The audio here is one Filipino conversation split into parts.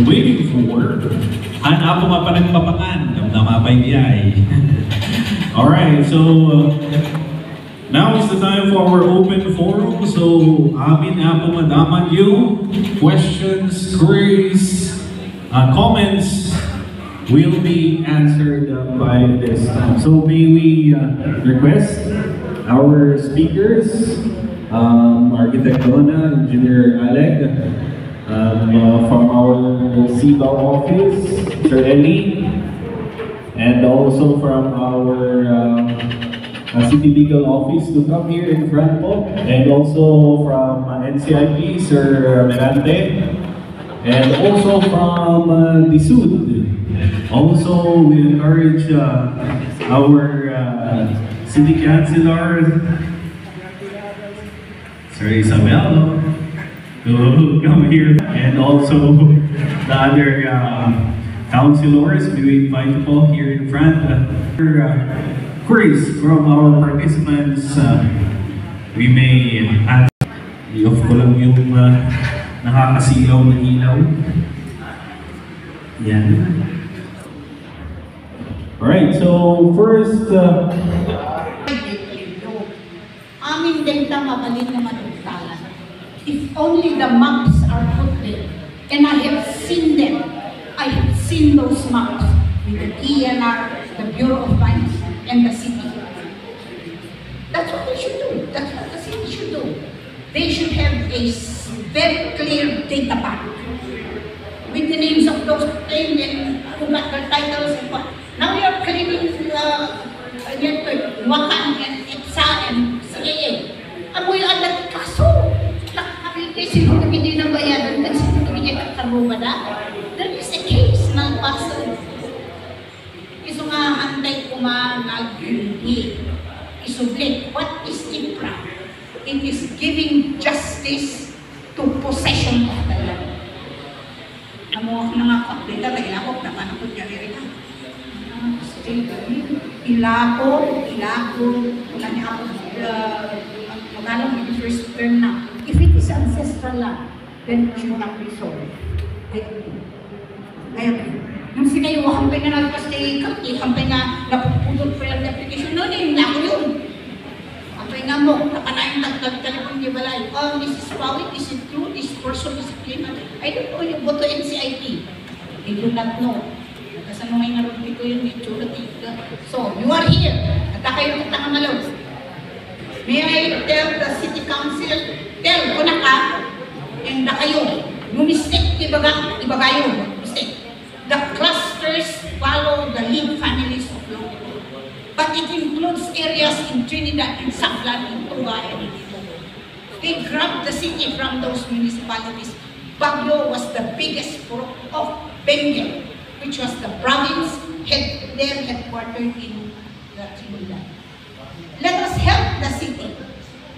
waiting for Ako mapanagpapangan ng namapay biyay. Alright, so now is the time for our open forum. So amin po madaman yung questions, queries, comments will be answered by this time. So may we request our speakers, Architect Donna, Engineer Alec, from our CBAO office, Sir Eli, and also from our City Legal Office to come here in front po, and also from NCIP, Sir Merante, and also from DSUD. Also, we encourage our City Councilor, Sir Isabel, to come here, and also the other councilors we invite po here in front. Queries from our participants, we may add. I-off ko lang yung nakakasilaw na ilaw. Yan. Alright, so first... Aming data mabalit na matugtalan. If only the maps are put there, and I have seen them. I have seen those maps with the ENR, the Bureau of Mines, and the city. That's what they should do. That's what the city should do. They should have a very clear data bank with the names of those claimed and who got their titles and what. Now we are claiming Wakan and EPSA and CAA. Amoy alat kaso. Kasi kung hindi na bayaran, kasi kung hindi ka karuba na, there is a case ng paso. Iso nga antay kumanag hindi. Isublit, what is IPRA? It is giving justice to possession of the land. Amo ako nga kapita, ilakot na panakot niya rin. Ilakot, wala niya ako, magalang yung first term na. If it is ancestral land, then it should not be sold. I agree. Nung sinayo, hampay na nagpastay, hampay na napupulot pa yung application, no, hindi ako yun. Hampay nga mo, nakanayang nagtag-telepon niya balay, oh, Mrs. Pawit, is it true? This person is a claimant. I don't know, you go to NCIP. They do not know. Kasi nung may naroon ko yun, so, you are here. At kayo katangamalaw. May I tell the city council, tell ko na ka, and na kayo, mistake, ibagayo, mistake. The clusters follow the lead families of law. But it includes areas in Trinidad, in Sablan, in Tuga, and in Itogo. They grabbed the city from those municipalities. Baguio was the biggest of Benguet, which was the province headquartered in the Trinidad. Let us help the city.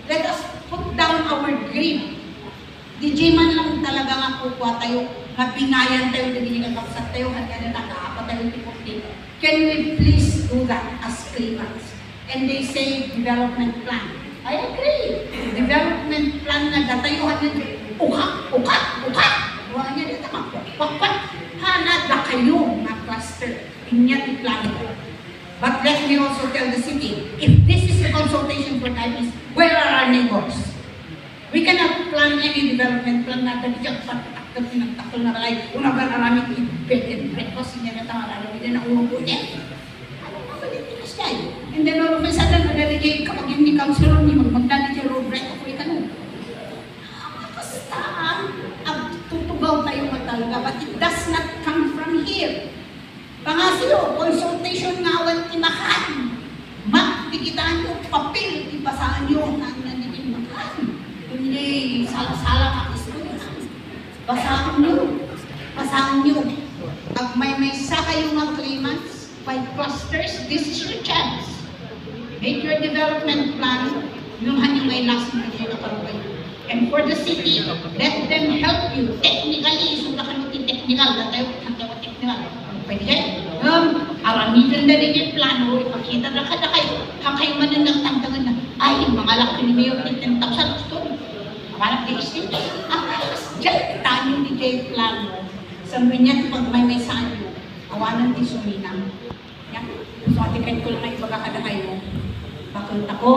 Let us put down our greed. DJ man lang talaga nga kukuha tayo, mapingayan tayo, hindi nga kapsat tayo, hanggang na nakaapa tayo tiputin. Can we please do that as claimants? And they say development plan. I agree. Development plan na datayuhan nyo, ukat. Buwan niya dito, pakpat. Hanada kayo na cluster. Inyat i-plan ko. But let me also tell the city, if this is a consultation for Chinese, where are our neighbors? We cannot plan any development plan natin diyan patakot pinagtakol na balay. Una ba maraming bed and breakfast niya na tama hindi na ulo po eh. Ano ba balitikas niya? And then all of a sudden, madaligay kapag yung ni councilor ni magdali siya road break ako itanong. Basta, tutugaw tayo matalaga, but it does not come from here. Pangasilo, consultation nga awan timakan. Mak, dikitaan nyo, papel, ibasaan nyo ang nandikin makan. Hindi, sala-sala ka iskulan. Basaan nyo. Pag may sa kayong mga claimants, 5 clusters, this is your chance. Make your development plan, yung hanyang may last na kayo nakarugay. And for the city, let them help you. Technically, isunda ka natin technical, datayo technical. Pwede yan. Aramitan na rin yung plano, ipakita na kada kayo. Kayo man ang nagtangtangan na, ay, mga laki ni Mayor, 10,000 gusto. Parang di-isip. Ang alas dyan, tanyo ni Jay Plano, Sa minyan, pag may saan yun, awanan di suminang. Yan. So, atikan ko lang na ibaga ka na kayo. Bakit ako,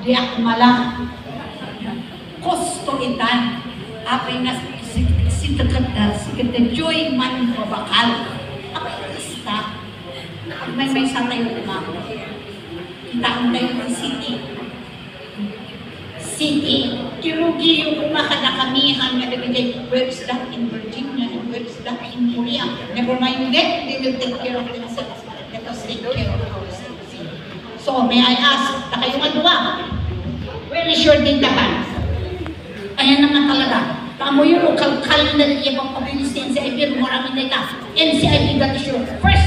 di ako malang, kostulitan, apay na si Joy man mabakal. Apay na isa, pag may saan tayo kumako. Kita tayo ng city, irugi yung kumakadakamihan na nabigay, where is that in Virginia and where is that in Korea? Never mind that, they will take care of themselves. Let us take care of ourselves. So, may I ask, na kayong adwa, where is your data bank? Ayan naman talaga. Tamo yun, o kalkal na ibang pabilis ng NCIP, maraming data. NCIP, that is your first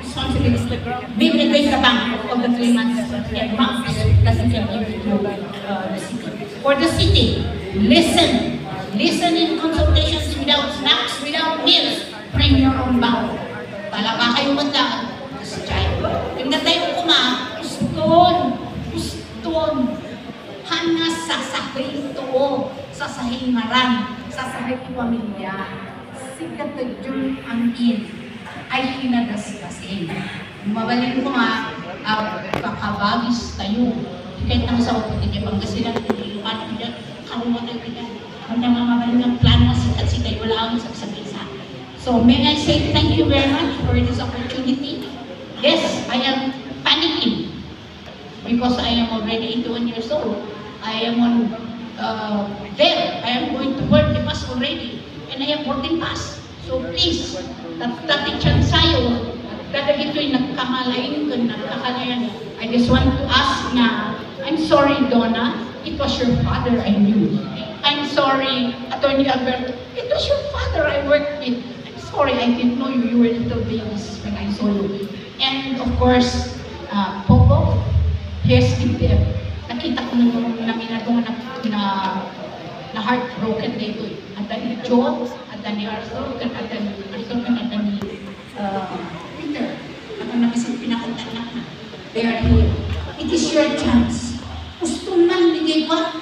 responsibility. Maybe the data bank of the claimants and banks doesn't give you to the city. For the city, listen. Listen in consultations without snacks, without meals. Bring your own bag. Talaga kayo magdaan. Kasi tayo. Tingnan tayo guston. Hanga sasakay ito. Sasahin maran. Sasahin pamilya. Sikat na yung angin ay hinagasgasin. Mabalin ko nga, kakabagis tayo. Kahit nang sa upo, hindi bang kasi lang, hindi lukan, hindi karumat ang kita. Kung na mabalin ng plano, sikat tayo, wala akong sagsabisa. So, may I say thank you very much for this opportunity. Yes, I am panicking because I am already 81 years old. I am on there. I am going to work the bus already. And I have boarding pass. So please, dati chan sayo, dadagit ko yung nagkamalain ko, nagkakalayan. I just want to ask na, I'm sorry, Donna, it was your father I knew. I'm sorry, Attorney Alberto, it was your father I worked with. I'm sorry, I didn't know you were little babies when I saw you. And of course, Popo, here's Steve. Nakita ko namin na heartbroken dito. At ni Joe, at ni Arthur, at ni Peter. At ang nakisin pinakanta na. They are here. It is your chance. Gusto man, bigay pa.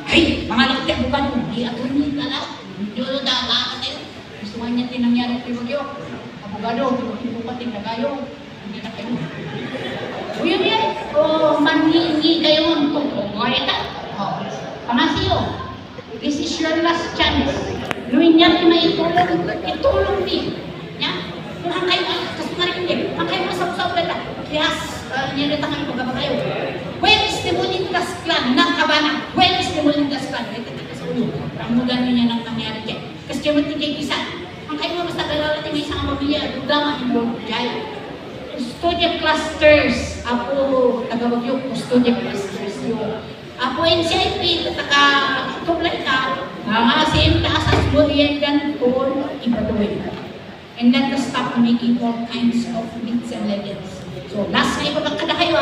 Ay, mga lakte, bukan mo. Di ako ni Kala. Hindi ko dagaan tayo. Gusto nga niya tinangyari kay Bagyo. Abogado, hindi ko pating nagayo. Hindi na kayo. Uyong yan. O, manhingi kayo ng tungkol. Pangasiyo. This is your last chance. Luwin niya na itulong din. Ya? Kung ang kayo, kasi maraming din, ang kayo masapsap ka kiyas, nilitakan ko gaba kayo. Where is the Molindas clan? Nakabana. Where is the Molindas clan? Ito sa ulo. Ang mudan niya nang nangyari dyan. Kasi kaya matigay isa. Ang kayo basta galalating may isang pamilya, dudaman yung lord dyan. Custodia clusters. Ako, tagawag yung custodia clusters yung. Ako NCIP, taga-tublay ka, mga same taasas mo yan dyan po, ibaduin. And let us stop making all kinds of myths and legends. So, last na ipagkakada kayo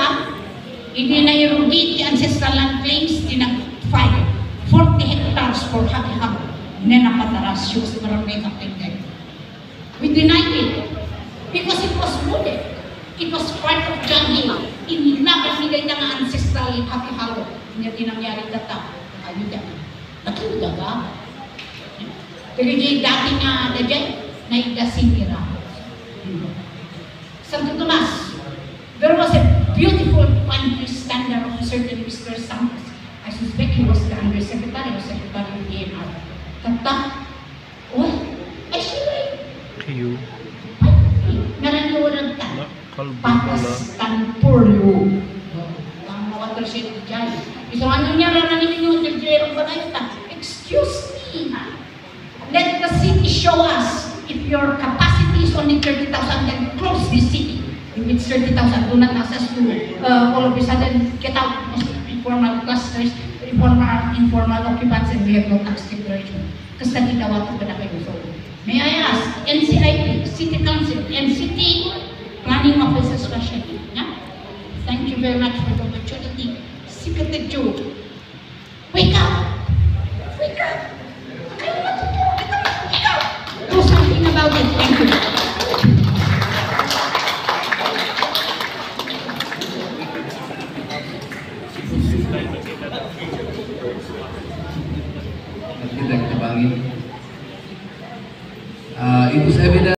hindi na i-rugit yung ancestral land claims, tinag-file 40 hectares for habi-habi. Hindi na pataras yung sa barangay kapitid. We denied it because it was rooted. It was part of Janghima. Inilabas nila yung ancestral habi-habi. Hindi tinangyari data. Ayuda. Nakita ka? Pero yung dati nga na dyan, naidasinira. Santo Tomas, there was a beautiful country standard of a certain Mr. Santos. I suspect he was the undersecretary or secretary of DNR. Kata, oh, ay siya Kayo. Narangawalan ka. Patas Tanpurlo. Ang watershed dyan. So ano niya nananin yung nagdirong ba kayo ta? Excuse me. Let the city show us if your capacity is only 30,000, then close this city. If it's 30,000, do not access to all of a sudden get out of informal clusters, informal occupants, and we have no tax declaration. Kasi naginawa ko pa na kayo. So, may I ask, NCIP, City Council, and City Planning Office especially. Yeah? Thank you very much for the opportunity. Secretary Joe, wake up! Wake up! Wake up! Do something about it. Thank you. Architect Tabangin. It is evident